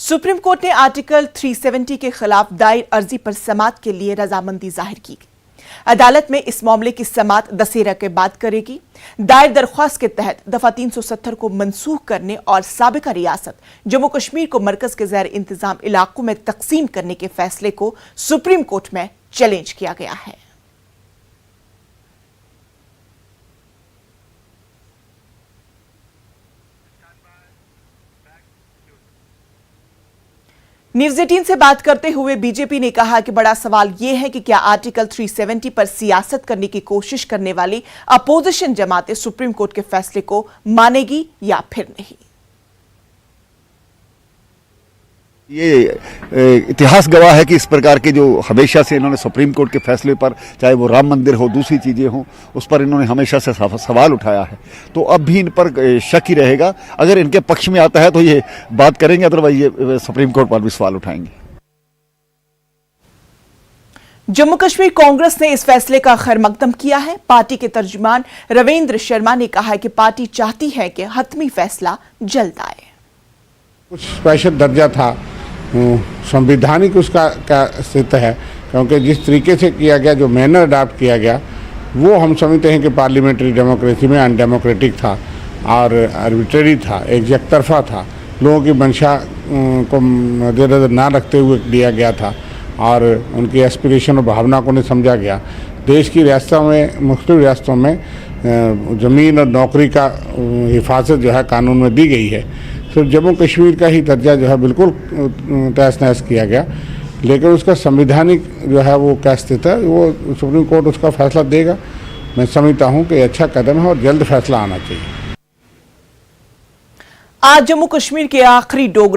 Supreme court ने article 370 के खिलाफ दायर अर्जी पर समाअत के लिए रजामंदी जाहिर की। अदालत में इस मामले की समाअत दशहरा के बाद करेगी। दायर दरख्वास्त के तहत दफा 370 को मनसूख करने और साबिका रियासत जम्मू कश्मीर को मरकज के ज़ैर इंतजाम इलाकों में तकसीम करने के फैसले को सुप्रीम कोर्ट में चैलेंज किया गया है। न्यूज़ 18 से बात करते हुए बीजेपी ने कहा कि बड़ा सवाल यह है कि क्या आर्टिकल 370 पर सियासत करने की कोशिश करने वाली अपोजिशन जमातें सुप्रीम कोर्ट के फैसले को मानेगी या फिर नहीं। ये इतिहास गवाह है कि इस प्रकार के जो हमेशा से इन्होंने सुप्रीम कोर्ट के फैसले पर, चाहे वो राम मंदिर हो, दूसरी चीजें हो, उस पर इन्होंने हमेशा से सवाल उठाया है। तो अब भी इन पर शक ही रहेगा। अगर इनके पक्ष में आता है तो ये बात करेंगे, अदरवाइज ये सुप्रीम कोर्ट पर भी सवाल उठाएंगे। जम्मू कश्मीर कांग्रेस ने इस फैसले का खैर मकदम किया है। पार्टी के तर्जुमान रविंद्र शर्मा ने कहा है कि पार्टी चाहती है कि हतमी फैसला जल्द आए। कुछ स्पेशल दर्जा था, संवैधानिक उसका क्या स्थिति है, क्योंकि जिस तरीके से किया गया, जो मैनर अडाप्ट किया गया, वो हम समझते हैं कि पार्लियामेंट्री डेमोक्रेसी में अनडेमोक्रेटिक था और आर्बिट्रेरी था, एक तरफा था, लोगों की मंशा को मद्देनजर ना रखते हुए दिया गया था और उनकी एस्पिरेशन और भावना को नहीं समझा गया। देश की रियासतों में, मुख्तलिफ रियासतों में ज़मीन और नौकरी का हिफाजत जो है कानून में दी गई है। सिर्फ जम्मू कश्मीर का ही दर्जा जो है बिल्कुल तहस नहस किया गया, लेकिन उसका संवैधानिक जो है वो क्या स्थिति है, वो सुप्रीम कोर्ट उसका फैसला देगा। मैं समझता हूँ कि अच्छा कदम है और जल्द फैसला आना चाहिए। आज जम्मू कश्मीर के आखिरी डोगरा